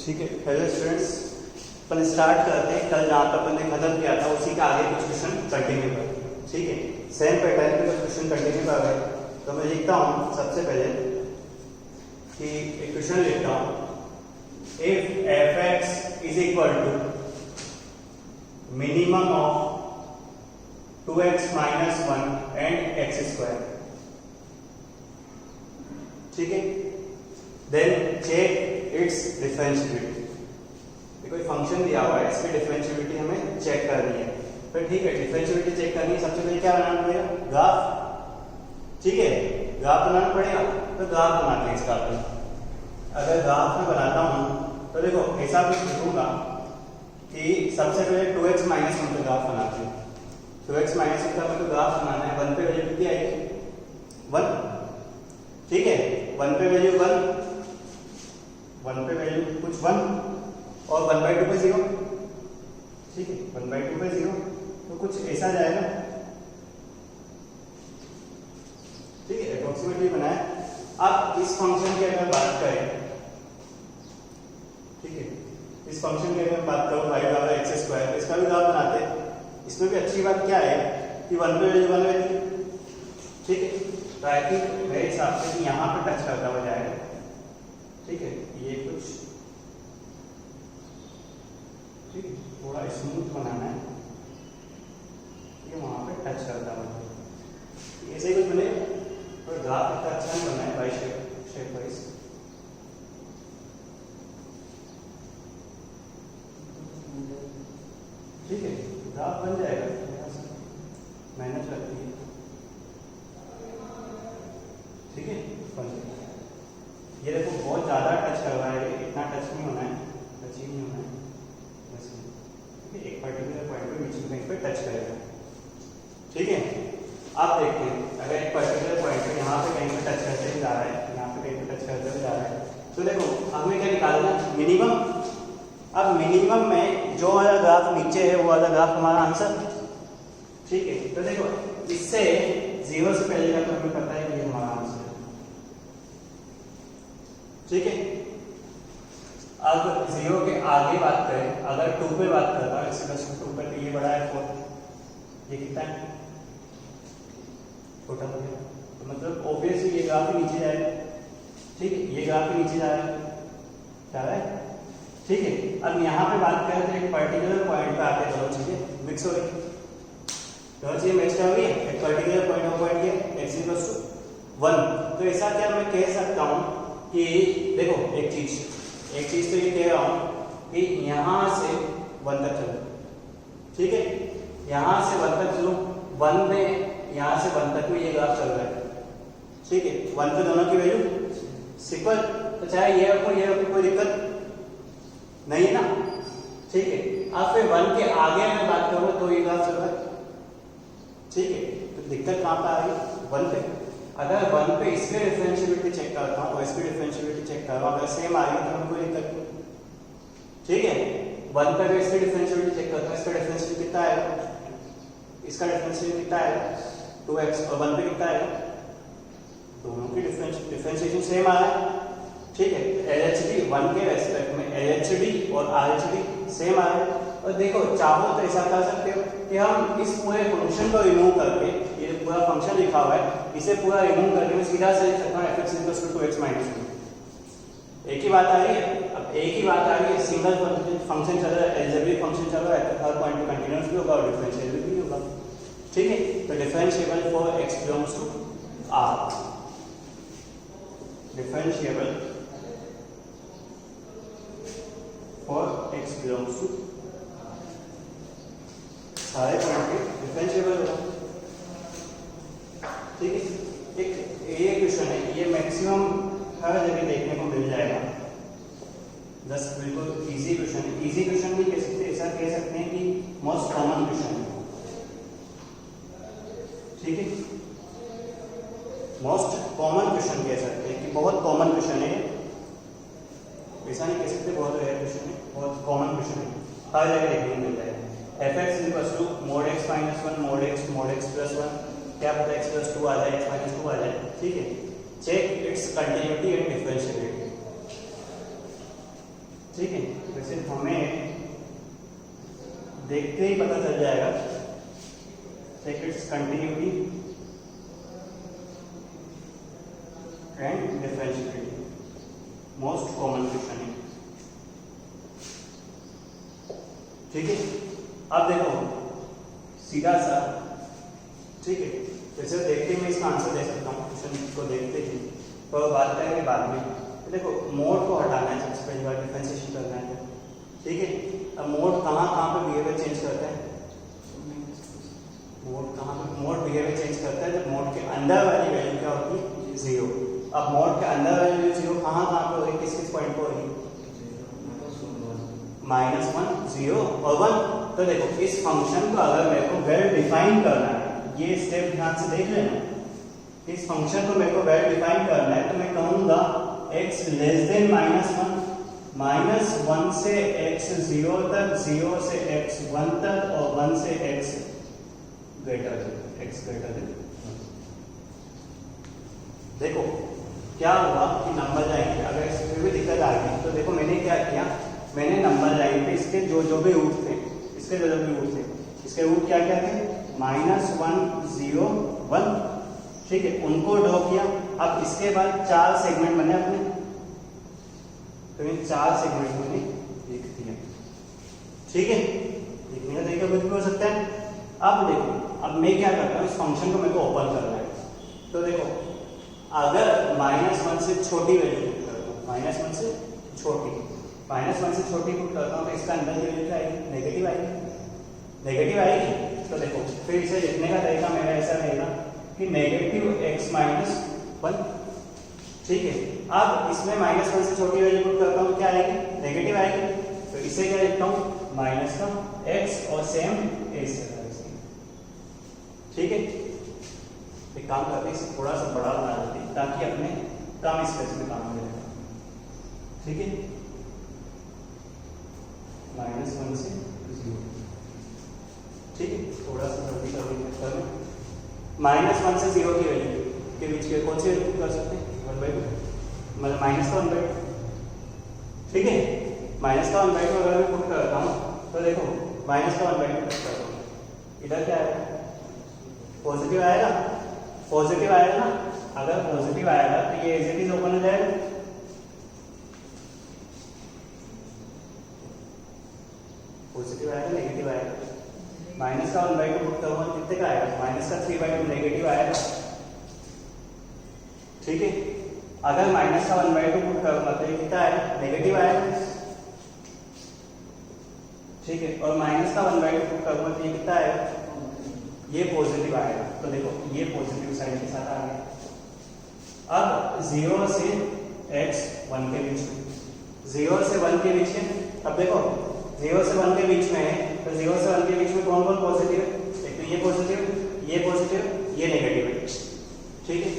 ठीक है, hello students, अपन start करते हैं। कल जहाँ पर अपन ने खत्म किया था उसी का आगे कुछ क्वेश्चन कंटिन्यू कर। ठीक है, सेम पैटर्न पे कुछ क्वेश्चन कंटिन्यू कर रहे हैं। तो मैं लिखता हूँ सबसे पहले कि एक क्वेश्चन लिखता हूँ, if f(x) is equal to minimum of 2x minus 1 and x square. ठीक है, देन चेक इट्स डिफरेंशिएबिलिटी। कोई फंक्शन दिया हुआ है, इसकी डिफरेंशिएबिलिटी हमें चेक करनी है। तो ठीक है, डिफरेंशिएबिलिटी चेक करनी है, सबसे पहले क्या बनाना पड़ेगा? ग्राफ। ठीक है, ग्राफ बनाना पड़ेगा। तो ग्राफ बनाते हैं इसका। अगर ग्राफ में बनाता हूं तो देखो ऐसा कुछ लिखूंगा कि सबसे पहले 2x माइनस 1 का ग्राफ बनाते हैं। 2x माइनस 1 का तो ग्राफ बनाना है। 1 पे वैल्यू कितनी आएगी? 1। ठीक है, 1 पे वैल्यू 1 पे वैल्यू कुछ 1 और 1/2 पे 0। ठीक है, 1/2 पे 0 तो कुछ ऐसा जाएगा। ठीक है, अप्रोक्सीमेटली बनाया। अब इस फंक्शन की अगर बात करें, ठीक है, इस फंक्शन की अगर बात करूं y बराबर x स्क्वायर, इसका भी ग्राफ बनाते हैं। इसमें भी अच्छी बात क्या है कि 1 पे वैल्यू 1 रहती है। ठीक है, तो आई थिंक मेरे हिसाब से यहाँ पे टच करता हुआ जाएगा। ठीक है, ये कुछ ठीक है, थोड़ा स्मूथ बनाना है, ये वहां पे टच करता हुआ ऐसे ही कुछ बने। और ग्राफ इतना अच्छा नहीं बना है बाई शेप वाइज। ठीक है, ग्राफ बन जाएगा, मेहनत लगती है। ठीक है, बन जाएगा। ये देखो बहुत ज्यादा टच कर रहा है, इतना टच नहीं होना है, टच ही नहीं होना है। ठीक है, एक पर्टिकुलर पॉइंट पे बीच में कहीं पे टच करेगा। ठीक है, आप देखते हैं अगर एक पर्टिकुलर पॉइंट पे यहाँ पे कहीं पे टच करते हुए जा रहा है, यहाँ पे कहीं पे टच करते हुए जा रहा है, तो देखो हमें क्या निकालना है? मिनिमम। अब मिनिमम में जो वाला ग्राफ नीचे है वो वाला ग्राफ हमारा आंसर। ठीक है, तो देखो इससे 0 से पहले का तो हमें पता है कि ये हमारा आंसर है। ठीक है, अब 0 के आगे बात करें, अगर 2 पे बात करता हूँ, x + 2 पे, तो ये बड़ा है 4, ये कितना है? छोटा हो गया, तो मतलब ऑब्वियसली ये ग्राफ ही नीचे जाएगा। ठीक है, ये ग्राफ ही नीचे जा रहा है। ठीक है, अब यहाँ पे बात करें तो एक पर्टिकुलर पॉइंट पे आके दोनों चीजें मिक्स हो गई, दोनों चीजें मिक्स हो गई। एक पर्टिकुलर पॉइंट और पॉइंट के x = 1। तो ऐसा क्या मैं कह सकता हूँ कि देखो एक चीज तो ये कह रहा हूँ कि यहाँ से 1 तक चलो। ठीक है, यहाँ से 1 तक चलो, 1 में यहाँ से 1 तक में ये ग्राफ चल रहा है। ठीक है, 1 पे दोनों की वैल्यू सिक्वल, तो चाहे ये रखो कोई दिक्कत नहीं है ना। ठीक है, अब फिर 1 के आगे मैं बात करूँ तो ये ग्राफ चल रहा है। ठीक है, तो दिक्कत कहाँ पे आ रही? 1 पे। अगर 1 पे इसकी डिफरेंशिएबिलिटी चेक करता हूँ और इसकी डिफरेंशिएबिलिटी चेक कर रहा हूँ, अगर सेम आ रही है तो कोई दिक्कत नहीं। ठीक है, 1 पे इसकी डिफरेंशिएबिलिटी चेक करता हूँ, इसका डिफरेंशिएबिलिटी कितना आएगा? इसका डिफरेंशिएबिलिटी कितना आएगा? 2x, और 1 पे कितना आएगा? दोनों की डिफरेंशिएशन सेम आ रहा है। ठीक है, LHD 1 के रेस्पेक्ट में LHD और RHD सेम आ रहा है। और देखो चाहो तो ऐसा कर सकते हो कि हम इस पूरे फंक्शन को रिमूव करके, ये पूरा फंक्शन लिखा हुआ है, इसे पूरा रिमूव करके मैं सीधा से लिख सकता हूँ f(x) = 2x - 2। एक ही बात आ रही है। अब एक ही बात आ रही है, सिंगल फंक्शन चल रहा है, एल्जेब्रिक फंक्शन चल रहा है, तो हर पॉइंट पे कंटीन्यूअस भी होगा और डिफरेंशिएबल भी होगा। ठीक है, तो differentiable for x belongs to R, differentiable for x belongs to सारे पॉइंट पे डिफरेंशिएबल होगा। ठीक है, एक ये क्वेश्चन है, ये मैक्सिमम हर जगह देखने को मिल जाएगा। बस बिल्कुल इजी क्वेश्चन है। इजी क्वेश्चन नहीं कह सकते, ऐसा कह सकते हैं कि मोस्ट कॉमन क्वेश्चन है। ठीक है, मोस्ट कॉमन क्वेश्चन कह सकते हैं कि बहुत कॉमन क्वेश्चन है। ऐसा नहीं कह सकते बहुत रेयर क्वेश्चन है, बहुत कॉमन क्वेश्चन है, हर जगह देखने को मिल जाएगा। f(x) = mod x - 1 mod x + 1, क्या पता x + 2 आ जाए, x - 2 आ जाए। ठीक है, check its continuity and differentiability. ठीक है, वैसे हमें देखते ही पता चल जाएगा। Check its continuity and differentiability, most common question है। ठीक है, अब देखो सीधा सा, ठीक है, जैसे देखते ही मैं इसका आंसर दे सकता हूँ क्वेश्चन को देखते ही, तो बात करेंगे बाद में। तो देखो मोड को हटाना है, सबसे पहली बार डिफरेंशिएशन करना है, ठीक है। अब मोड कहाँ पे बिहेवियर चेंज करता है, मोड बिहेवियर चेंज करता है जब मोड के अंदर वाली वैल्यू क्या होती है, 0। अब मोड के अंदर वाली 0 कहाँ पे होगी, किस किस पॉइंट पर होगी, -1, 0 और 1। तो देखो इस फंक्शन को अगर मेरे को वेल डिफाइन करना है, ये स्टेप ध्यान से देख लेना, इस फंक्शन को मेरे को वेल डिफाइन करना है, तो मैं कहूंगा x लेस देन -1, -1 से x 0 तक, 0 से x 1 तक और 1 से x ग्रेटर देन। देखो क्या हुआ कि नंबर लाइन पे अगर इसमें भी दिक्कत आ गई, तो देखो मैंने क्या किया, मैंने नंबर लाइन पे इसके जो भी रूट थे, इसके इसके रूट क्या क्या थे, -1, 0, 1, ठीक है, उनको ड्रॉ किया। अब इसके बाद 4 सेगमेंट बने अपने, तो इन 4 सेगमेंट मैंने लिख दिया, ठीक है। लिखने का तरीका कुछ भी हो सकता है। अब देखो, अब मैं क्या करता हूँ, इस फंक्शन को मेरे को ओपन करना है, तो देखो अगर -1 से छोटी वैल्यू पुट करता हूँ, -1 से छोटी पुट करता हूँ, तो इसका अंदर की वैल्यू क्या आएगी, नेगेटिव आएगी। तो देखो फिर इसे लिखने का तरीका मेरा ऐसा रहेगा कि -x-1, ठीक है। अब इसमें -1 से छोटी वैल्यू पुट करता हूँ, क्या आएगी, नेगेटिव आएगी। तो इसे क्या लिखता हूँ, माइनस का x और सेम ऐसे, ठीक है। एक काम करते हैं, इसे थोड़ा सा बड़ा बना देते हैं ताकि अपने कम स्पेस में काम मिलेगा, ठीक है। -1 से 0, ठीक है, थोड़ा सा जल्दी कर देंगे। -1 से 0 की वैल्यू के बीच के कौन सी वैल्यू कर सकते हैं, 1/2, मतलब -1/2, ठीक है। -1/2 अगर मैं पुट करता हूँ, तो देखो -1/2 पुट करता हूँ, इधर क्या आएगा, पॉजिटिव आएगा ना। अगर पॉजिटिव आएगा तो ये एज इट इज ओपन हो जाएगा, पॉजिटिव आएगा, नेगेटिव आएगा। -1/2 पुट करूंगा, कितने का आएगा, -3/2 नेगेटिव आएगा, ठीक है। अगर -1/2 पुट करूंगा तो ये कितना आएगा, नेगेटिव आएगा, ठीक है। और -1/2 पुट करूंगा तो ये कितना आएगा, ये पॉजिटिव आएगा। तो देखो ये पॉजिटिव साइड के साथ आ गया। अब 0 से x 1 के बीच में, 0 से 1 के बीच में, अब देखो 0 से 1 के बीच में है, तो 0 से 1 के बीच में कौन कौन पॉजिटिव है, एक तो ये पॉजिटिव, ये नेगेटिव है, ठीक है।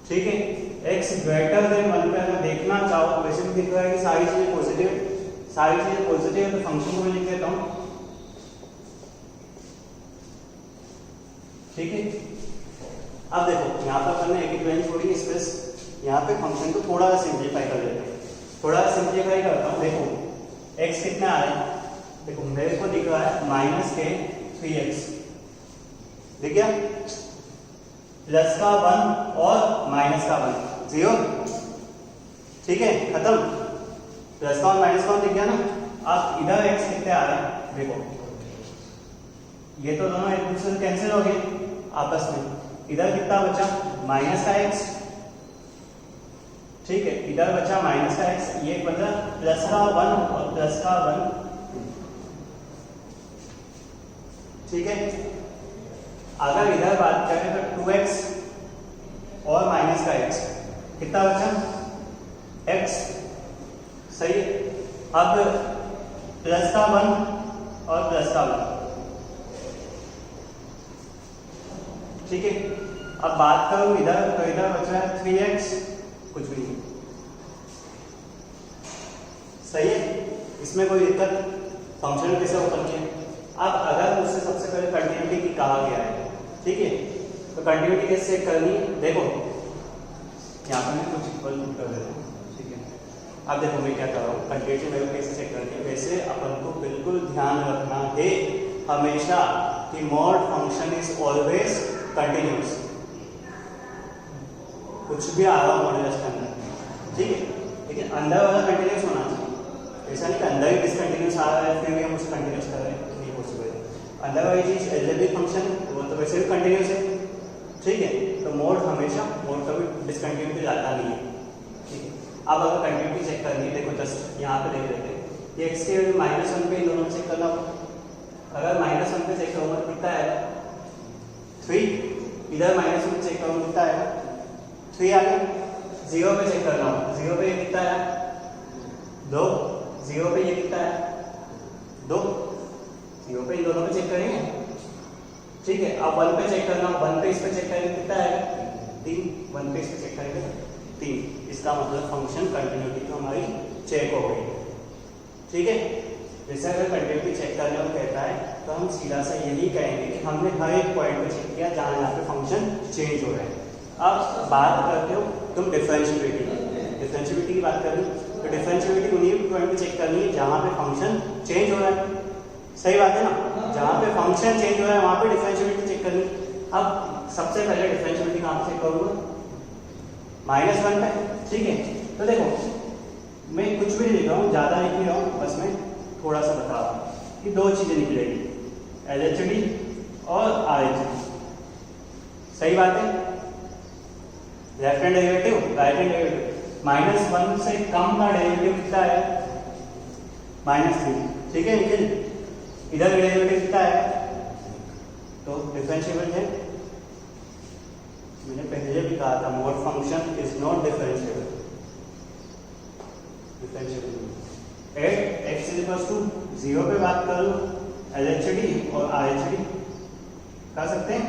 ठीक है, x ग्रेटर देन 1 पे अगर देखना चाहो तो वैसे भी दिख रहा है कि सारी चीजें पॉजिटिव है, तो फंक्शन को मैं लिख देता हूं, ठीक है। अब देखो यहाँ पर हमने एक थोड़ी स्पेस, यहाँ पे फंक्शन को थोड़ा सा सिंप्लीफाई कर देते हैं, थोड़ा सा सिंप्लीफाई करता हूँ। देखो x कितना आ रहा है, देखो मेरे को दिख रहा है -3x, दिख गया, प्लस का 1 और माइनस का 1, 0, ठीक है, खत्म। प्लस का 1 माइनस का 1 दिख गया ना। अब इधर x कितने आ रहे हैं, देखो ये तो दोनों एक दूसरे से कैंसिल हो गए आपस में, इधर कितना बचा, माइनस का x, ठीक है, इधर बचा माइनस का x, ये बचा प्लस का 1 और प्लस का 1, ठीक है। अगर इधर बात करें तो 2x और माइनस का x, कितना बचा, x, सही है। अब प्लस का 1 और प्लस का 1, ठीक है। अब बात करूं इधर, तो इधर बचा है 3x, कुछ भी नहीं, सही है, इसमें कोई दिक्कत, फंक्शन कैसे ओपन किया। अब अगर मुझसे सबसे पहले कंटिन्यूटी की कहा गया है, ठीक है, तो कंटिन्यूटी कैसे चेक करनी है, देखो यहाँ पर मैं कुछ इक्वल कर देता हूँ, ठीक है। अब देखो मैं क्या कर रहा हूँ, कंटिन्यूटी वैल्यू कैसे चेक करनी है। वैसे अपन को बिल्कुल ध्यान रखना है हमेशा कि mod function is always continuous. कुछ भी आ रहा हो मॉड्यूलस के अंदर, ठीक है, लेकिन अंदर वाला कंटिन्यूस होना चाहिए। ऐसा नहीं कि अंदर ही डिसकंटिन्यूस आ रहा है फिर भी हम उसे कंटिन्यूस कर रहे हैं, नहीं पॉसिबल है। अंदर वाली चीज एलजेब्रिक फंक्शन वो तो वैसे भी कंटिन्यूस है, ठीक है। तो मोड हमेशा मोड कभी डिसकंटिन्यूटी जाता नहीं है, ठीक है। अब अगर कंटिन्यूटी चेक करनी है, देखो जस्ट यहाँ पे देख लेते हैं, ये एक्स के -1 पे इन दोनों में चेक करना होगा। अगर -1 पे चेक करूँगा कितना आएगा 3, इधर -1 पे चेक करूँगा कितना आएगा 3 आ गया। 0 पे चेक करना होगा, 0 पे ये कितना आया 2, 0 पे ये कितना आया 2, 0 पे इन दोनों पे चेक करेंगे, ठीक है। अब 1 पे चेक करना, 1 पे इस पे चेक करेंगे कितना आएगा 3, 1 पे इस पे चेक करेंगे 3। इसका मतलब फंक्शन कंटिन्यूटी तो हमारी चेक हो गई, ठीक है। जैसे अगर कंटिन्यूटी चेक करने को कहता है तो हम सीधा सा यही कहेंगे कि हमने हर एक पॉइंट पे चेक किया जहाँ यहाँ पे फंक्शन चेंज हो रहा है। अब बात करते हो तुम डिफरेंशिएबिलिटी की बात कर रहे हो, तो डिफरेंशिएबिलिटी उन्हीं पॉइंट पे चेक करनी है जहाँ पे फंक्शन चेंज हो रहा है, सही बात है ना। जहाँ पे फंक्शन चेंज हो रहा है वहाँ पे डिफरेंशिएबिलिटी चेक करनी। अब सबसे पहले डिफरेंशिएबिलिटी कहाँ पे चेक करूँगा -1 पे, ठीक है। तो देखो मैं कुछ भी नहीं लिख रहा हूँ, ज़्यादा लिख नहीं रहा हूँ, बस मैं थोड़ा सा बता रहा हूँ कि 2 चीज़ें निकलेगी, LHD और RHD, सही बात है। Left hand derivative right hand derivative, -1 से कम का डेरिवेटिव कितना है -3, ठीक है निखिल। इधर डेरिवेटिव कितना है तो डिफरेंशिएबल है। मैंने पहले भी कहा था mod function is not differentiable, at x = 0 पे बात कर लो LHD और RHD कर सकते हैं।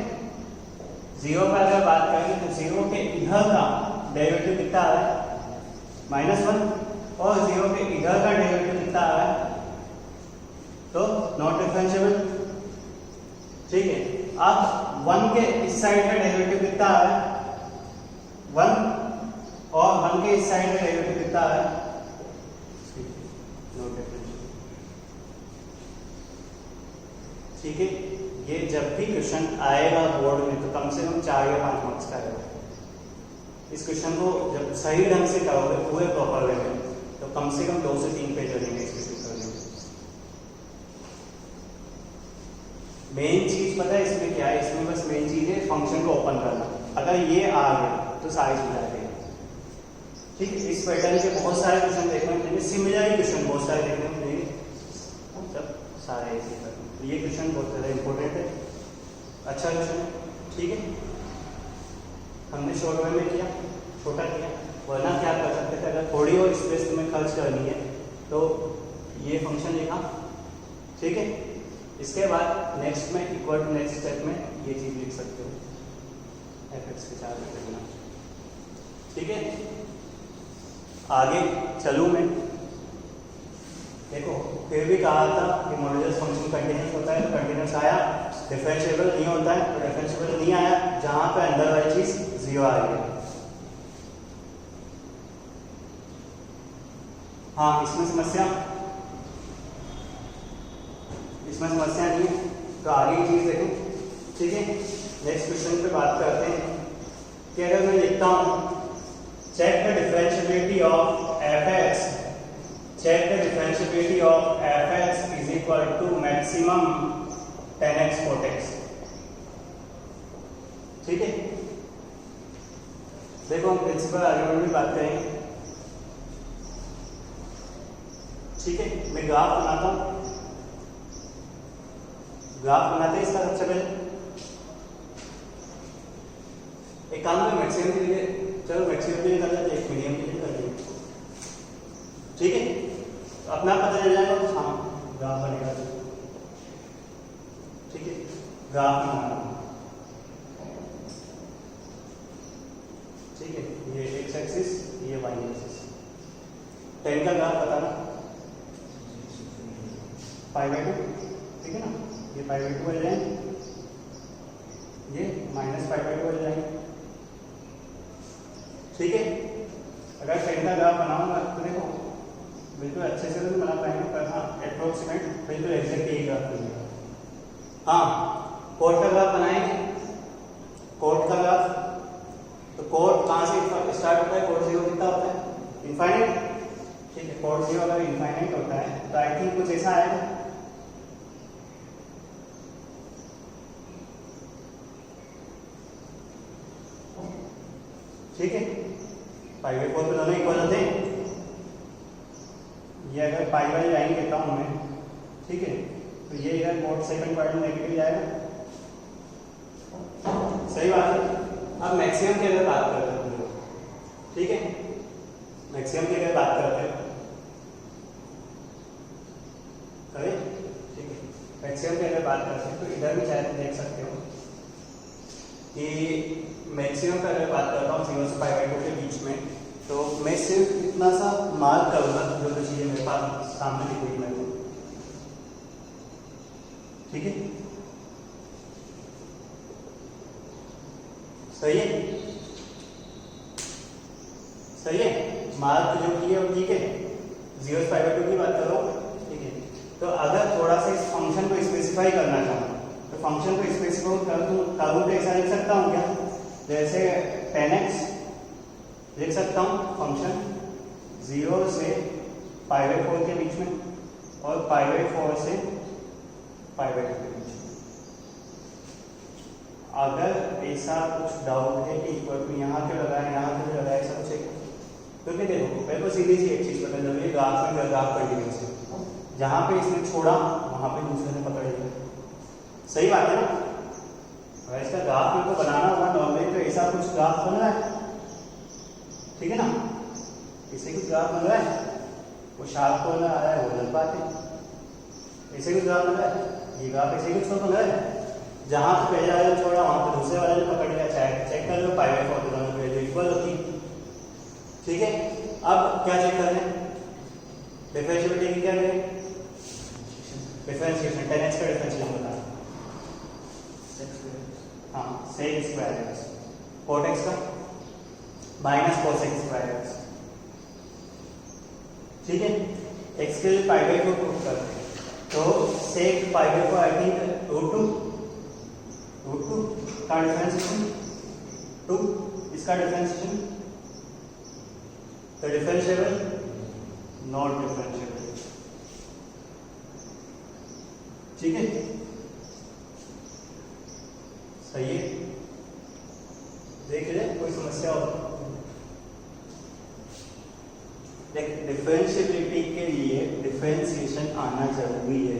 0 पर अगर बात करेंगे तो 0 के इधर का डेरिवेटिव कितना आ रहा है -1 और 0 के इधर का डेरिवेटिव कितना आ रहा है तो नॉट डिफरेंशिएबल, ठीक है। अब 1 के इस साइड का डेरिवेटिव कितना आ रहा है 1 और 1 के इस साइड का डेरिवेटिव कितना आ रहा है नॉट डिफरेंशिएबल, ठीक है। ये जब भी क्वेश्चन आएगा बोर्ड में तो कम से कम 4 या 5 मार्क्स का आएगा। इस क्वेश्चन को जब सही ढंग से करोगे पूरे प्रॉपर वे में तो कम से कम 2 से 3 पेज लगेंगे इस क्वेश्चन करने में। मेन चीज पता है इसमें क्या है, इसमें बस मेन चीज है फंक्शन को ओपन करना। अगर ये आ गया तो सारी चीज आ गई, ठीक है। इस पैटर्न के बहुत सारे क्वेश्चन देखने को मिलेंगे, सिमिलर ही क्वेश्चन बहुत सारे देखने को मिलेंगे, सब सारे ऐसे ही। तो ये क्वेश्चन बहुत ज़्यादा इंपॉर्टेंट है, अच्छा क्वेश्चन है, ठीक है। हमने शॉर्ट वे में किया, छोटा किया, वरना क्या कर सकते थे अगर थोड़ी और स्पेस तुम्हें खर्च करनी है तो ये फंक्शन लिखा, ठीक है। इसके बाद नेक्स्ट में इक्वल टू नेक्स्ट स्टेप में ये चीज़ लिख सकते हो fx के 4 करना, ठीक है। आगे चलूँ मैं, देखो फिर भी कहा था कि मॉड्यूलस फंक्शन कंटिन्यूस होता है तो कंटिन्यूस आया, डिफरेंशिएबल नहीं होता है तो डिफरेंशिएबल नहीं आया, जहां पे अंदर वाली चीज 0 आ रही है। हाँ इसमें समस्या नहीं है, तो आगे की चीज देखो, ठीक है। नेक्स्ट क्वेश्चन पे बात करते हैं कि अगर मैं लिखता हूं check the differentiability of fx, check the differentiability of fx is equal to maximum 10x 4x, ठीक है। देखो हम प्रिंसिपल आर्गुमेंट भी बात करेंगे, ठीक है। मैं ग्राफ बनाता हूं, ग्राफ बनाते हैं इसका सबसे पहले। एक काम में मैक्सिमम के लिए, चलो मैक्सिमम के लिए कर लेते हैं, एक मीडियम के लिए कर लेंगे, ठीक है। तो अपना पता चल जाएगा, हाँ ग्राफ बनेगा, ठीक है। ग्राफ बनाना, ठीक है। ये एक्स एक्सिस, ये वाई एक्सिस, 10 का ग्राफ बताना π/2, ठीक है ना। ये π/2 वाली लाइन, ये -π/2 वाली लाइन, ठीक है। अगर टेन का ग्राफ बनाऊंगा तो देखो बिल्कुल अच्छे से तो बना पाएंगे, पर हाँ अप्रोक्सीमेट बिल्कुल एग्जैक्ट यही ग्राफ बनेगा। हाँ कोट का ग्राफ बनाएंगे, कोट का ग्राफ, तो कोट कहाँ से स्टार्ट होता है, कोट जीरो कितना होता है, इनफाइनाइट, ठीक है। कोट जीरो अगर इनफाइनाइट होता है तो आई थिंक कुछ ऐसा आएगा, ठीक है। पाई बाई 4 पे दोनों इक्वल होते हैं, ये अगर पाई बाई जाएंगे टर्म में, ठीक है, तो ये इधर कोट सेकंड पार्ट में नेगेटिव जाएगा, सही बात है। अब मैक्सिमम की अगर बात करते हैं हम लोग, ठीक है, मैक्सिमम की अगर बात करते हैं करें, ठीक है, मैक्सिमम की अगर बात करते हैं तो इधर भी शायद देख सकते हो कि मैक्सिमम का अगर बात करता हूँ 0 से पाई बाई 2 के बीच में, तो मैं सिर्फ इतना सा मार्क करूंगा जो तो चीजें मेरे पास सामने दिख रही मेरे को, ठीक है, सही है, सही है। मार्क जो की है वो ठीक है, 0 से पाई बाई 2 की बात करो, ठीक है। तो अगर थोड़ा सा इस फंक्शन को स्पेसिफाई करना चाहूँ तो फंक्शन को स्पेसिफाई करूँ तो ऐसा लिख सकता हूँ क्या, जैसे 10x लिख सकता हूँ फंक्शन 0 से पाई बाई 4 के बीच में और पाई बाई 4 से पाई बाई 2 के बीच में। अगर ऐसा कुछ डाउट है कि इक्वल टू यहाँ क्यों लगा है, यहाँ क्यों लगा है, ऐसा कुछ है क्योंकि देखो मेरे को सीधी सी एक चीज पता चल रही है, ग्राफ में ग्राफ कंटिन्यूस है, जहाँ पे इसने छोड़ा वहां पे दूसरे ने पकड़ लिया, सही बात है ना। अगर इसका ग्राफ मेरे को बनाना होगा नॉर्मली तो ऐसा कुछ ग्राफ बन रहा है, ठीक है ना, इसे कुछ ग्राफ बन रहा है, वो शार्प कॉर्नर आ रहा है, वो अलग बात है, ऐसे कुछ ग्राफ बन रहा है, ये ग्राफ ऐसे कुछ बन रहा है, जहां पे पहले वाले ने छोड़ा वहां पे दूसरे वाले ने पकड़ लिया, चाहे चेक कर लो पाई बाई 4 दोनों वैल्यू इक्वल होती, ठीक है। अब क्या चेक कर रहे हैं, डिफरेंशिएबिलिटी की क्या करें, डिफरेंशिएशन 10x का डिफरेंशिएशन बताना, हाँ sec square x, cot x का minus cos x square x, ठीक है। x के लिए पाई बाई 2 प्रूफ करते हैं, तो sec pi by 4 I think root two का डिफरेंशिएशन 2, इसका डिफरेंशिएशन, तो डिफरेंशिएबल नॉट डिफरेंशिएबल, ठीक है, सही है। देख ले कोई समस्या हो, देख डिफरेंशिएबिलिटी के लिए डिफरेंशिएशन आना जरूरी है,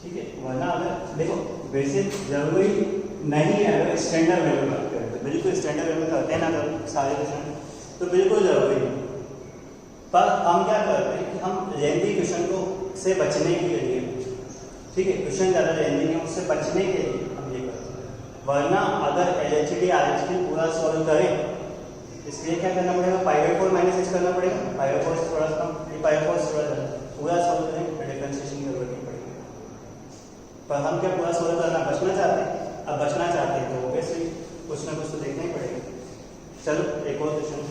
ठीक है, वरना अगर देखो वैसे जरूरी नहीं है, अगर स्टैंडर्ड वे में बात करें तो बिल्कुल स्टैंडर्ड वे में करते हैं ना अगर सारे क्वेश्चन तो बिल्कुल जरूरी है, पर हम क्या करते हैं कि हम लेंथी क्वेश्चन को से बचने के लिए, ठीक है, क्वेश्चन ज़्यादा लेंथी नहीं उससे बचने के लिए हम ये करते हैं, वरना अगर LHD RHD पूरा सॉल्व करें इसलिए क्या करना पड़ेगा, पाई बाई 4 माइनस एच करना पड़ेगा, पाई बाई 4 से थोड़ा कम, ये पाई बाई 4 से थोड़ा ज़्यादा, पूरा सॉल्व करें तो डिफरेंशिएशन की जरूरत नहीं पड़ेगी, पर हम क्या पूरा सॉल्व करना बचना चाहते हैं, अब बचना चाहते हैं तो ऑब्वियसली कुछ ना कुछ तो देखना ही पड़ेगा। चलो एक और question,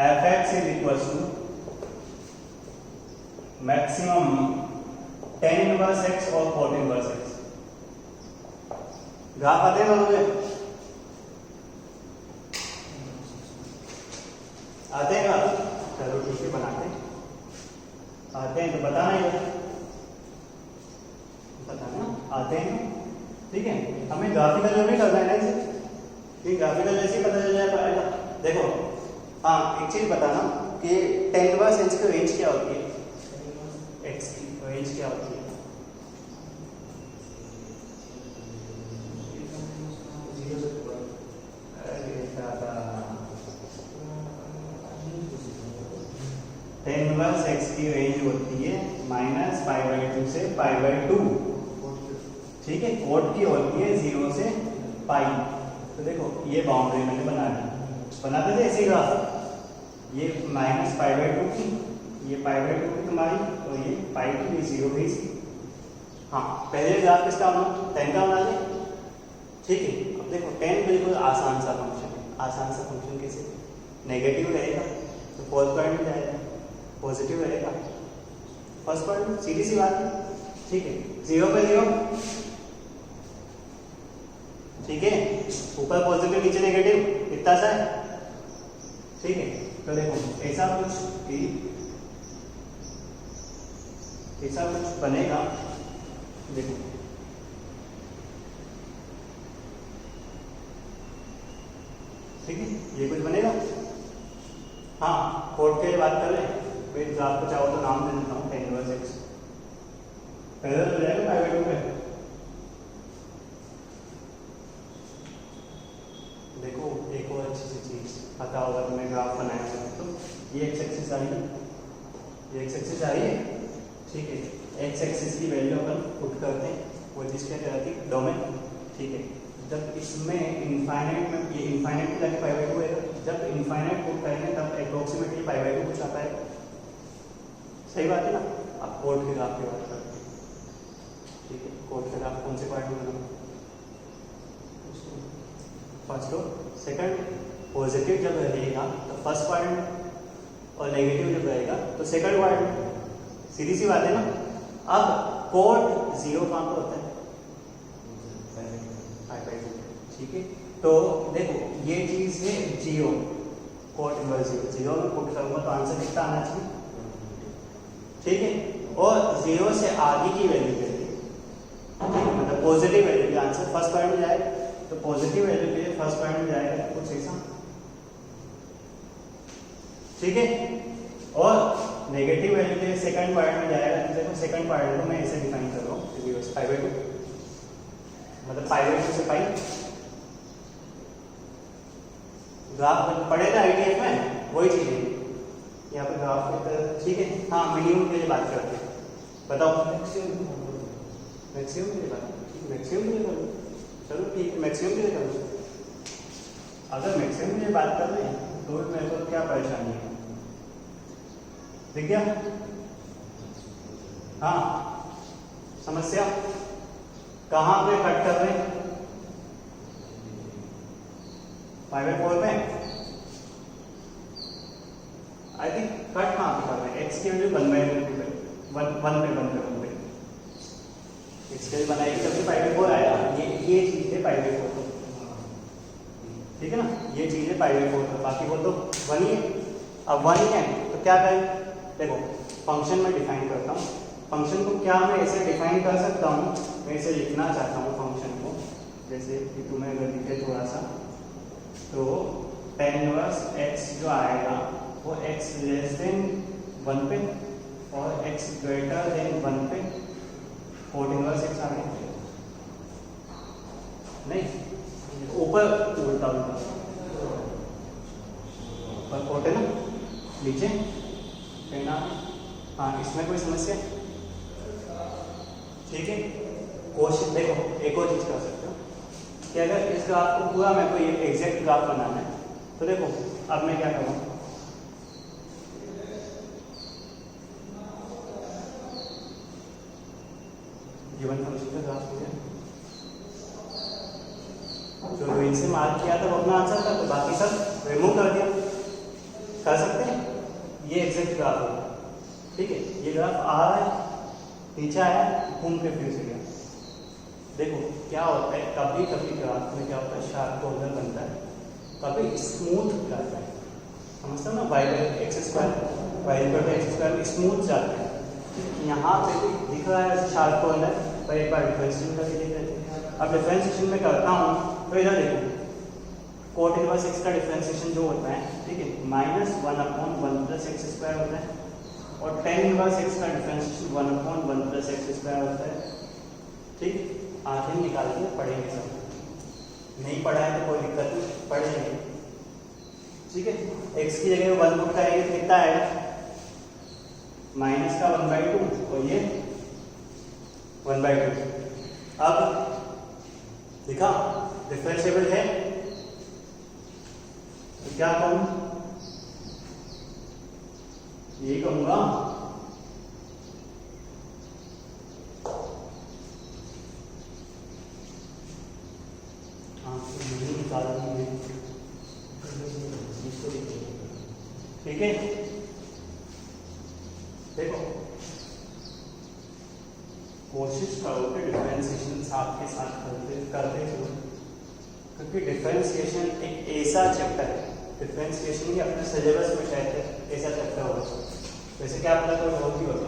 fx is equal to maximum tan inverse x और cot इनवर्स x, ग्राफ आते हैं दोनों में, आते हैं ग्राफ, चलो ठीक है बनाते हैं, आते हैं तो बताना ही बताना, आते हैं, ठीक है, हमें ग्राफिकल जो भी करना है ना इसे, ठीक, ग्राफिकल जैसे ही पता चल जाए पाएगा। देखो हाँ एक चीज बताना कि tan इनवर्स x की रेंज क्या होती है, x की रेंज क्या होती है, tan इनवर्स x की रेंज होती है माइनस पाई बाई 2 से पाई बाई 2, ठीक है, कोट की होती है 0 से पाई, तो देखो ये बाउंड्री मैंने बना दी, बनाते थे ऐसे ग्राफ, ये माइनस पाई बाई 2 की, ये पाई बाई 2 की तुम्हारी, और ये पाई की 0 भी, हाँ पहले ग्राफ किसका होना, tan का बना दे, ठीक है। अब देखो 10 बिल्कुल आसान सा फंक्शन है। आसान सा फंक्शन कैसे? नेगेटिव रहेगा तो फोर्थ पॉइंट में जाएगा, पॉजिटिव रहेगा फर्स्ट पॉइंट में, सीधी सी बात है। ठीक है, 0 पे 0, ठीक है, ऊपर पॉजिटिव नीचे नेगेटिव, इतना सा है। ठीक है, तो देखो ऐसा कुछ बनेगा। देखो ठीक है, ये कुछ बनेगा। हाँ, कोड के लिए बात कर रहे हैं भाई, आपको चाहो तो नाम दे देता हूँ 10 इनवर्स x। पहले तो जाएगा प्राइवेट में। देखो एक और अच्छी सी चीज पता होगा तुम्हें, ग्राफ बनाया है तो ये एक्स एक्सिस आ रही है, ये एक्स एक्सिस आ रही है। ठीक है, एक्स एक्सिस की वैल्यू अपन पुट करते हैं, वो चीज क्या कहलाती है? डोमेन। ठीक है, जब इसमें इनफाइनाइट में, ये इनफाइनाइट में जाके पाई/2 है, जब इनफाइनाइट पुट करेंगे तब अप्रोक्सीमेटली पाई/2 कुछ आता है। सही बात है ना? अब कोड के ग्राफ की बात करते हैं। ठीक है, कोड के ग्राफ कौन से पार्ट में बनाना? फर्स्ट और सेकंड। पॉजिटिव जब रहेगा तो फर्स्ट पॉइंट और नेगेटिव जब रहेगा तो सेकंड पॉइंट। सीधी सी बात है ना? अब कोड 0 कहाँ पर होता है? ठीक है, तो देखो ये चीज है 0, कोड इनवर्स 0 में पुट करूंगा तो आंसर कितना आना चाहिए? ठीक है, और 0 से आगे की वैल्यू के लिए, मतलब पॉजिटिव वैल्यू के आंसर फर्स्ट पॉइंट में जाएगा, तो पॉजिटिव वैल्यू के लिए फर्स्ट पॉइंट में जाएगा कुछ ऐसा। ठीक है, और नेगेटिव वैल्यू के लिए सेकंड पॉइंट में जाएगा। तो देखो सेकंड पॉइंट को मैं ऐसे डिफाइन कर रहा हूँ, पाई/2, मतलब पाई/2 से पाई। ग्राफ पढ़े थे आईटीएफ में, वही चीज है यहाँ पे ग्राफ की तरह। ठीक है, हाँ मिनिमम के लिए बात करते हैं। बताओ मैक्सिमम के लिए बात, मैक्सिमम के लिए करो, चलो ठीक है, मैक्सिमम के लिए करो। अगर मैक्सिमम के लिए बात कर रहे हैं तो मेरे को क्या परेशानी है? देख गया? हाँ, समस्या कहाँ पे कट कर रहे हैं? पाई/4 पे। आई थिंक कट कहाँ पे कर रहे हैं? एक्स की वैल्यू 1/2 पे, 1 पे एक्स की वैल्यू बनाएगी तब भी पाई/4 आएगा। ये चीज है पाई/4। ठीक है ना, ये चीज है पाई/4। बाकी वो तो 1 ही है। अब 1 ही है तो क्या करें? देखो फंक्शन में डिफाइन करता हूँ। फंक्शन को क्या मैं ऐसे डिफाइन कर सकता हूँ? मैं ऐसे लिखना चाहता हूँ फंक्शन को, जैसे कि तुम्हें अगर दिखे थोड़ा सा, तो tan इनवर्स x जो आएगा वो x लेस देन 1 पे और x ग्रेटर देन 1 पे कोट इनवर्स x आ गया। नहीं, ऊपर उल्टा उल्टा, ऊपर कोट है ना, नीचे कहना। हाँ, इसमें कोई समस्या? ठीक है, क्वेश्चन देखो एक और चीज कर सकते हो कि अगर इस ग्राफ को पूरा मेरे को ये एग्जैक्ट ग्राफ बनाना है तो देखो अब मैं क्या करूँ? गिवन फंक्शन का ग्राफ हो गया, जो इनसे मार्क किया था वो अपना आंसर था, तो बाकी सब रिमूव कर दिया। कर सकते हैं, ये एग्जैक्ट ग्राफ होगा। ठीक है, ये ग्राफ आ रहा है, नीचे आया, घूम के फिर से गया। देखो क्या होता है, कभी कभी ग्राफ में क्या होता है, शार्प कॉर्नर बनता है, कभी स्मूथ जाता है। समझते हो ना? y/x² स्मूथ जाता है। यहाँ पे भी दिख रहा है शार्प कॉर्नर, पर एक बार डिफरेंशिएशन करके देख लेते हैं। अब डिफरेंशिएशन में करता हूँ तो इधर देखो कोट इनवर्स x का डिफरेंशिएशन जो होता है, ठीक है, -1/1 + x² होता है, और tan इनवर्स x का डिफरेंशिएशन 1/1 + x² होता है। ठीक, आखिर निकाल के पढ़ेंगे सब, नहीं पढ़ा है तो कोई दिक्कत नहीं, पढ़ लेंगे। ठीक है, x की जगह 1 पुट करेंगे तो कितना आएगा? माइनस का 1/2 और ये 1/2। अब दिखा डिफरेंशिएबल है तो क्या कहूँ? ये कहूँगा निकाल दीजिए। ठीक है, देखो कोशिश करो कि डिफरेंशिएशन साथ के साथ करते चलो, क्योंकि डिफरेंशिएशन एक ऐसा चैप्टर है, डिफरेंशिएशन ही अपने सिलेबस में शायद ऐसा चैप्टर होगा। वैसे क्या पता कोई और भी होता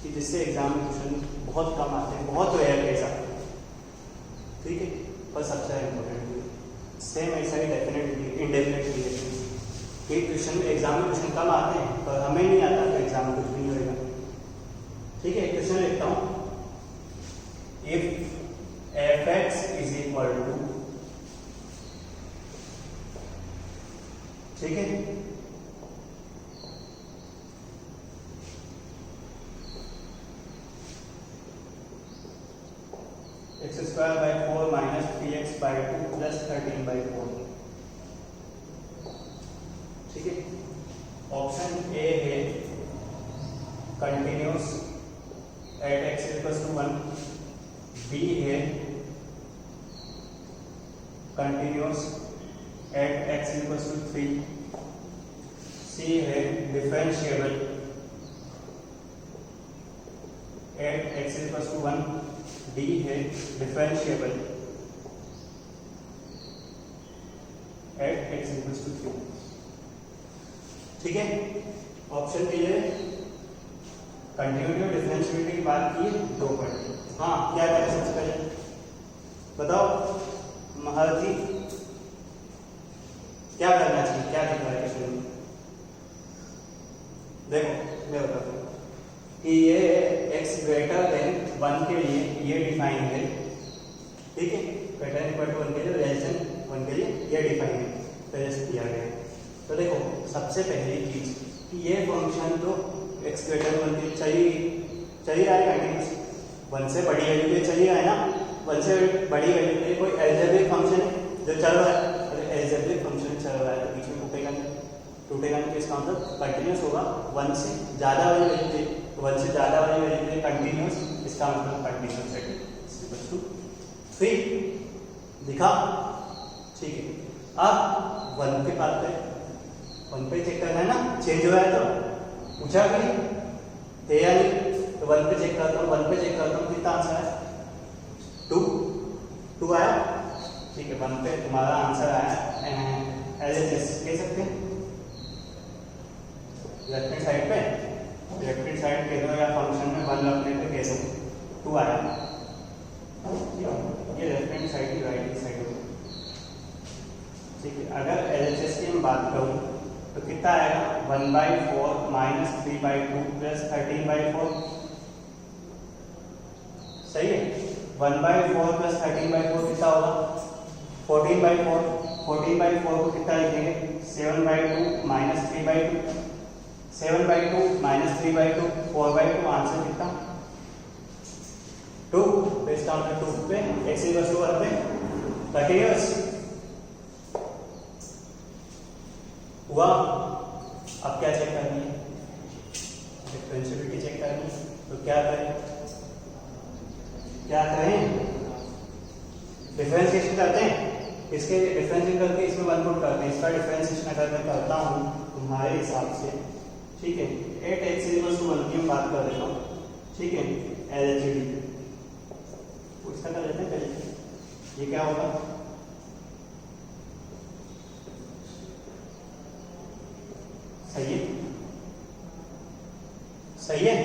कि जिससे एग्जाम में क्वेश्चन बहुत कम आते हैं, बहुत रेयर केस आते हैं। ठीक है, पर सबसे इम्पोर्टेंट सेम ऐसा ही डेफिनेटली इंडेफिनेटली है कि क्वेश्चन एग्जाम में क्वेश्चन कम आते हैं, पर हमें नहीं आता तो एग्जाम में कुछ भी नहीं होगा। ठीक है, क्वेश्चन लिखता हूँ, if f(x) is equal to, ठीक है, x²/4 माइनस 3x/2 प्लस 13/4। ठीक है, ऑप्शन ए है कंटिन्यूस एट x=1, बी है कंटिन्यूस एट x=3, सी है डिफरेंशिएबल एट x=1, डी है डिफरेंशिएबल एट x=3। ठीक है, ऑप्शन बी है कंटिन्यूटी और डिफरेंशिएबिलिटी की बात की है, 2 पॉइंट। हाँ, क्या करें सबसे पहले बताओ महारथी, क्या करना चाहिए, क्या लिखा है क्वेश्चन में? देखो मैं बताता हूँ कि ये x>1 के लिए ये डिफाइन है। ठीक है, >1 के लिए 1 के लिए ये डिफाइन है, पहले किया गया। तो देखो सबसे पहली चीज कि ये फंक्शन तो x 1 के चली रहा है कंटिन्यूस, 1 से बड़ी वैल्यू पे चली रहा है ना, 1 से बड़ी वैल्यू पे कोई एल्जेब्रिक फंक्शन जो चल रहा है, अगर एल्जेब्रिक फंक्शन चल रहा है तो बीच में टूटेगा नहीं, तो इसका मतलब कंटिन्यूस होगा। 1 से ज़्यादा वाली वैल्यू पे, 1 से ज़्यादा वाली वैल्यू पे कंटिन्यूस, इसका मतलब कंटिन्यूस है 3 दिखा। ठीक है, अब 1 के पास पे 1 पे चेक करना है ना, चेंज हुआ है तो पूछा भी थे या नहीं, तो 1 पे चेक करता हूँ, 1 पे चेक करता हूँ, कितना आंसर है 2 आया। ठीक है, 1 पे तुम्हारा आंसर आया LHS कह सकते हैं, लेफ्ट हैंड साइड पे, लेफ्ट हैंड साइड कह दो या फंक्शन में 1 रखने पे कह दो 2 आया। ये लेफ्ट हैंड साइड की राइट हैंड साइड होगी। ठीक है, अगर LHS की मैं बात करूँ तो कितना आएगा 1/4 माइनस 3/2 प्लस 13/4। सही है, 1/4 प्लस 13/4 कितना होगा 14/4। 14/4 को कितना लिखेंगे 7/2 माइनस 3/2, 7/2 माइनस 3/2 4/2, आंसर कितना 2। बेस्ट आंसर 2 पे x=1 पे कंटिन्यूअस हुआ। अब क्या चेक करनी है, डिफरेंशिएबिलिटी चेक करनी है, तो क्या करें डिफरेंशिएशन करते हैं, इसके डिफरेंशिएशन करके इसमें 1 पुट करते हैं, इसका डिफरेंशिएशन अगर मैं करता हूँ तुम्हारे हिसाब से। ठीक है, एट x=1 की बात कर देता हूँ। ठीक है, LHD उसका कर लेते हैं पहले, ये क्या होगा सही है, सही है।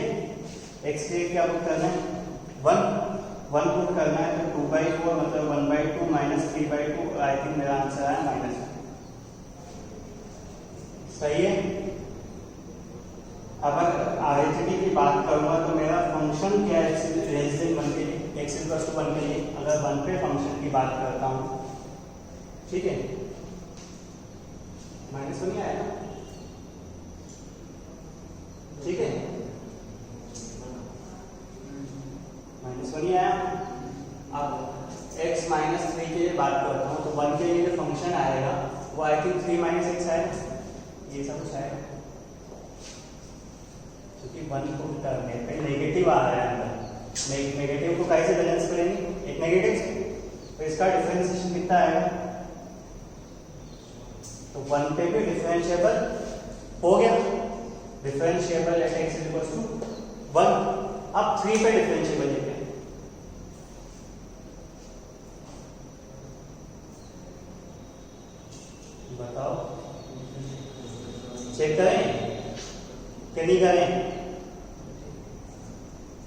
x के क्या पुट करना है 1 पुट करना है, तो 2/4 मतलब 1/2 माइनस 3/2, आई थिंक मेरा आंसर है माइनस। सही है। अगर RHD की बात करूंगा तो मेरा फंक्शन क्या है x=1 के लिए, x=1 के लिए अगर 1 पे फंक्शन की बात करता हूं, ठीक है, माइनस तो नहीं आएगा, ठीक है, माइनस तो नहीं आया। अब x-3 के लिए बात करता हूँ तो 1 के लिए जो फंक्शन आएगा वो आई थिंक 3 - x आएगा, ये सब कुछ आएगा, क्योंकि 1 को करने पे नेगेटिव आ रहा है अंदर, नेगेटिव को कैसे बैलेंस करेंगे, एक नेगेटिव से तो इसका डिफरेंशिएशन कितना आएगा? तो 1 पे भी डिफरेंशिएबल हो गया, differentiable at x equals to 1। अब 3 पे डिफरेंशिएबल लेते हैं। बताओ, चेक करें कि नहीं करें?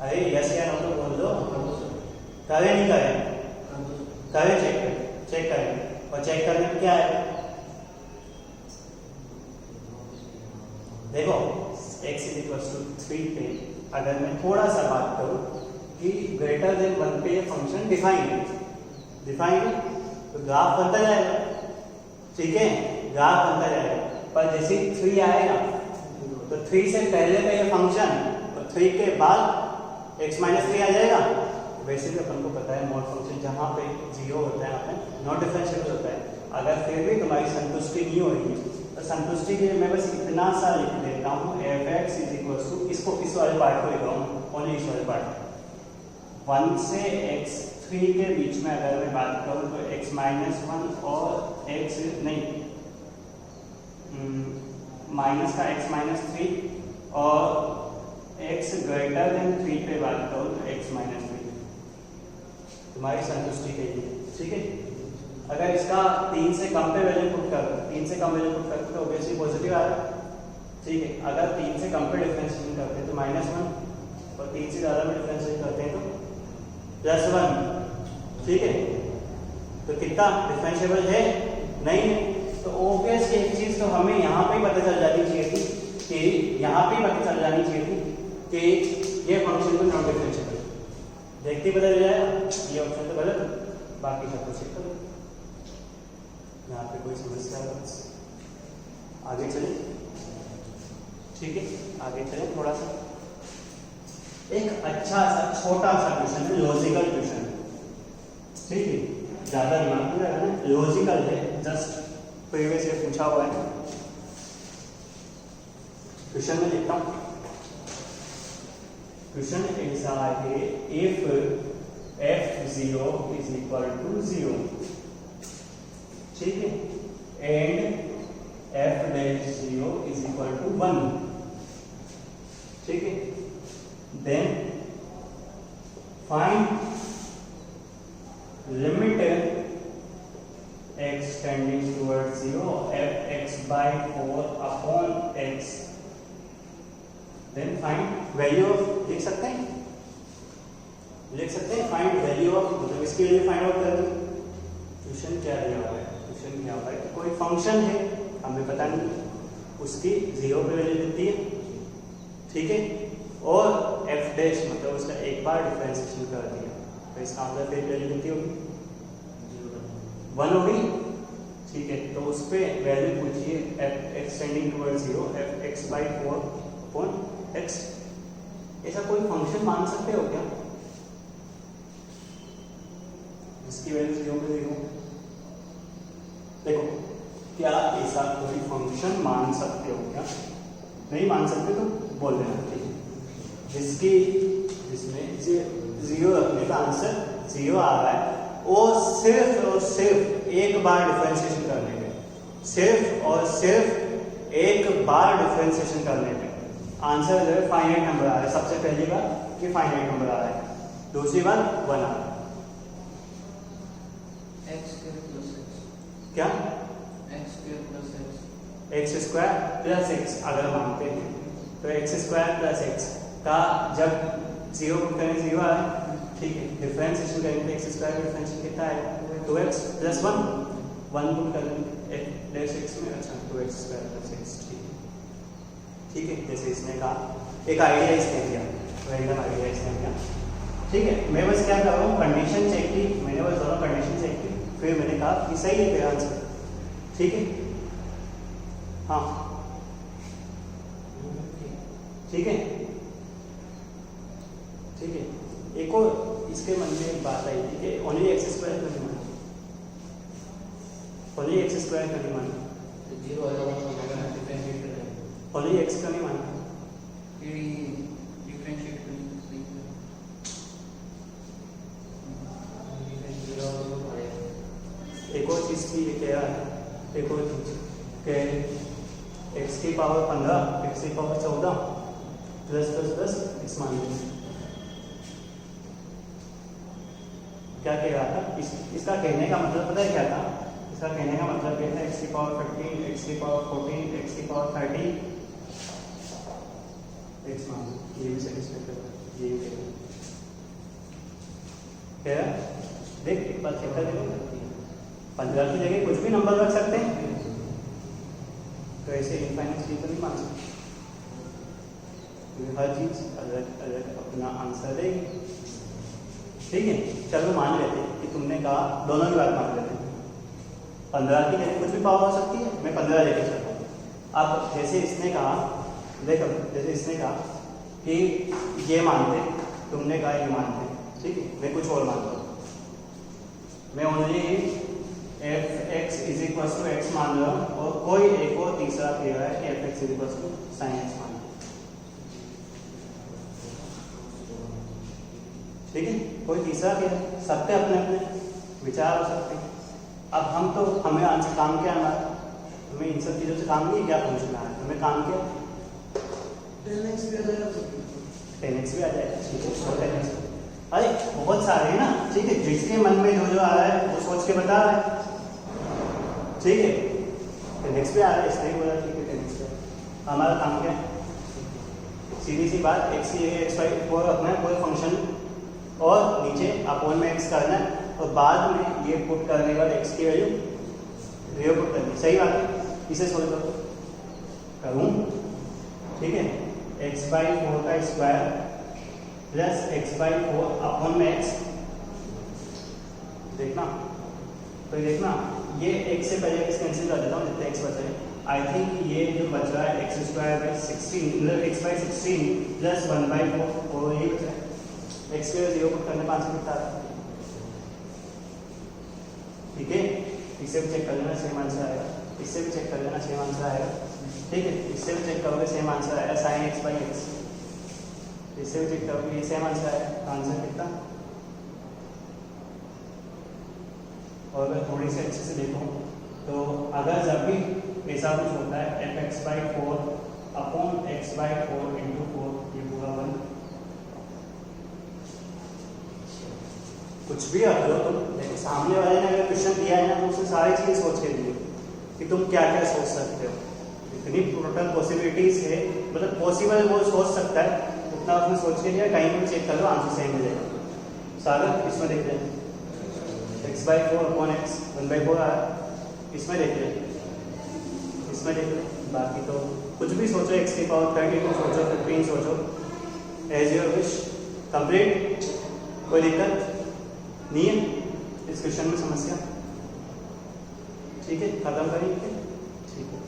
अरे यस या नो तो बोल दो। करें नहीं करें? करें, चेक करें। और चेक करने में क्या है? देखो x इज इक्वल टू 3 पे अगर मैं थोड़ा सा बात करूं कि ग्रेटर देन 1 पे ये फंक्शन डिफाइन है तो ग्राफ बनता जाएगा, ठीक है, ग्राफ बनता जाएगा। पर जैसे 3 आएगा तो 3 से पहले का ये फंक्शन और 3 के बाद x माइनस 3 आ जाएगा। वैसे भी अपन को पता है मोड फंक्शन जहां पे 0 होता है वहां पे नॉन डिफरेंशिएबल होता है। अगर फिर भी तुम्हारी संतुष्टि नहीं हो रही है तो संतुष्टि के लिए मैं बस इतना सा लिख देता हूँ, f(x) इज इक्वल टू, इसको इस वाले पार्ट को लिख रहा हूँ, ओनली इस वाले पार्ट 1 से x3 के बीच में अगर मैं बात करूँ तो x माइनस 1 और x नहीं माइनस का x माइनस 3 और x ग्रेटर देन 3 पे बात करूँ तो x माइनस 3 तुम्हारी संतुष्टि के लिए, ठीक है। अगर इसका 3 से कम पे वैल्यू पुट कर 3 से कम वैल्यू पुट करते तो ऑब्वियसली पॉजिटिव आ रहा है, ठीक है। अगर 3 से कम पे डिफरेंशिएशन करते हैं तो -1 और 3 से ज़्यादा में डिफरेंशिएट करते हैं तो +1, ठीक है। तो कितना डिफरेंशिएबल है? नहीं है। तो ऑब्वियसली एक चीज़ तो हमें यहाँ पे पता चल जानी चाहिए थी कि यहाँ पे पता चल जानी चाहिए थी कि ये फंक्शन को नॉन डिफरेंशिएबल देखते ही पता चल जाएगा। ये ऑप्शन तो गलत है, बाकी सब कुछ चेक करो। यहाँ पे कोई समस्या है? आगे चलें, ठीक है, आगे चलें थोड़ा सा। एक अच्छा सा छोटा सा क्वेश्चन है, लॉजिकल क्वेश्चन, ठीक है, ज्यादा दिमाग नहीं लगाना, लॉजिकल है, जस्ट प्रीवियस ईयर पूछा हुआ है। क्वेश्चन में लिखता हूँ, क्वेश्चन ऐसा है, if f(0) is equal to 0, ठीक है, and f(0) is equal to 1, ठीक है, then find limit x tending towards 0 f(x/4) upon x, then find value of, लिख सकते हैं फाइंड वैल्यू ऑफ, मतलब इसके लिए फाइंड आउट कर दें। क्वेश्चन क्या दिया हुआ है? क्वेश्चन क्या हुआ है कि कोई फंक्शन है, हमें पता नहीं, उसकी 0 पे वैल्यू देती है, ठीक है, और f' मतलब उसका एक बार डिफरेंशिएशन कर दिया तो इसका मतलब फिर वैल्यू कितनी होगी? 1 होगी, ठीक है। तो उस पर वैल्यू पूछिए f(x tending towards 0) f(x/4) upon x। ऐसा कोई फंक्शन मान सकते हो क्या जिसकी वैल्यू 0 पे 0? देखो, क्या ऐसा कोई फंक्शन मान सकते हो क्या? नहीं मान सकते तो बोल देना, ठीक है, जिसमें 0 रखने का आंसर 0 आ रहा है और सिर्फ एक बार डिफरेंशिएशन करने पे, सिर्फ एक बार डिफरेंशिएशन करने पे आंसर जो है फाइनाइट नंबर आ रहा है। सबसे पहली बार कि फाइनाइट नंबर आ रहा है, दूसरी बार 1 आ रहा है। क्या? x² प्लस x अगर मानते हैं तो x² प्लस x का जब 0 पुट करें 0 आ रहा है, ठीक है, डिफरेंशिएशन करेंगे तो x² का डिफरेंशिएशन कितना है? 2x प्लस 1 पुट करेंगे f' में, अच्छा 2x² प्लस x, ठीक है, जैसे इसने कहा, एक आइडिया इसने दिया, रैंडम आइडिया इसने दिया, ठीक है। मैं बस क्या कर रहा हूँ, कंडीशन चेक की, मैंने बस दोनों कंडीशन चेक की, फिर मैंने कहा कि सही है तेरा आंसर, ठीक है, हाँ, ठीक है, ठीक है। एक और इसके मन में एक बात आई थी कि ओनली x² का नहीं माना, ओनली x² का नहीं माना, ओनली x का नहीं माना, एक और चीज़ की ये कह रहा है, एक और चीज़ कि x की पावर 15, x की power 14 plus plus plus x मान लीजिए। क्या कह रहा था? इसका कहने का मतलब पता है क्या था? इसका कहने का मतलब ये था x की पावर 15, x की पावर 14, x की पावर 30 x मान लीजिए। ये भी सेटिस्फाई कर रहा है, ये भी कह रहा है। देख एक बार चेक कर देखो, 15 की जगह कुछ भी नंबर रख सकते हैं, तो ऐसे इनफाइनाइट चीज तो नहीं मान सकते। हर चीज अलग अलग अपना आंसर देगी। ठीक है, चलो मान लेते हैं कि तुमने कहा, दोनों की बात मान लेते हैं, 15 की जगह कुछ भी पावर हो सकती है, मैं 15 लेके चलता हूँ। अब जैसे इसने कहा, देखो जैसे इसने कहा कि ये मानते, तुमने कहा ये मानते, ठीक है, मैं कुछ और मानता हूँ, मैं only f x is equal to x मान रहा हूँ, और कोई एक और तीसरा कह रहा है कि f x is equal to sine x मान रहा हूँ। ठीक है, कोई तीसरा कह रहा है, सबके अपने अपने विचार हो सकते हैं। अब हम तो, हमें आंसर काम क्या है, हमें इन सब चीज़ों से काम नहीं, क्या पूछना है हमें, काम क्या 10x भी आ जाएगा, 10x भी आ जाएगा, ठीक है, 10x। अरे बहुत सारे हैं ना, ठीक है, जिसके मन में जो जो आ रहा है वो सोच के बता रहा है, ठीक है, 10x भी आ रहा है इसलिए बोला, ठीक है 10x है। हमारा काम क्या है, सीधी सी बात, x की जगह x y को रखना है कोई फंक्शन, और नीचे अपोन में x करना है, और बाद में ये पुट करने के बाद x की वैल्यू ये पुट करनी, सही बात है। इसे सोच लो, करूँ, ठीक है, x/4 का स्क्वायर प्लस x/4 अपॉन में x, देखना तो देखना, ये x से पहले x कैंसिल कर देता हूँ, जितने x बचे, आई थिंक ये जो बच रहा है x²/16, मतलब x/16 प्लस 1/4, और ये बचा है x के 0 पुट करने 5 से कितना, ठीक है, इससे भी चेक कर लेना, सेम आंसर आएगा, इससे भी चेक कर लेना, सेम आंसर आएगा, ठीक है, इससे भी चेक करोगे सेम आंसर आएगा, sin x/x, इससे भी चेक करोगे ये सेम आंसर आएगा, आंसर कितना। और अगर थोड़ी सी अच्छे से देखो तो अगर जब भी ऐसा कुछ होता है f(x/4 अपॉन x/4 इंटू 4, ये पूरा 1, कुछ भी रख लो तुम, देखो सामने वाले ने अगर क्वेश्चन दिया है ना, तो उसने सारी चीजें सोच के दी कि तुम क्या क्या सोच सकते हो, इतनी टोटल पॉसिबिलिटीज है, मतलब पॉसिबल वो सोच सकता है, उतना उसने सोच के दिया, टाइम में चेक कर लो, आंसर सेम मिलेगा। सागर इसमें देख रहे हैं x/4 अपॉन x 1/4 आ रहा है, इसमें देख रहे हैं, इसमें देख रहे हैं, बाकी तो कुछ भी सोचो, x की पावर 32 सोचो, 15 सोचो, एज योर विश, कंप्लीट, कोई दिक्कत नहीं है इस क्वेश्चन में समस्या, ठीक है, खत्म करिए, ठीक है।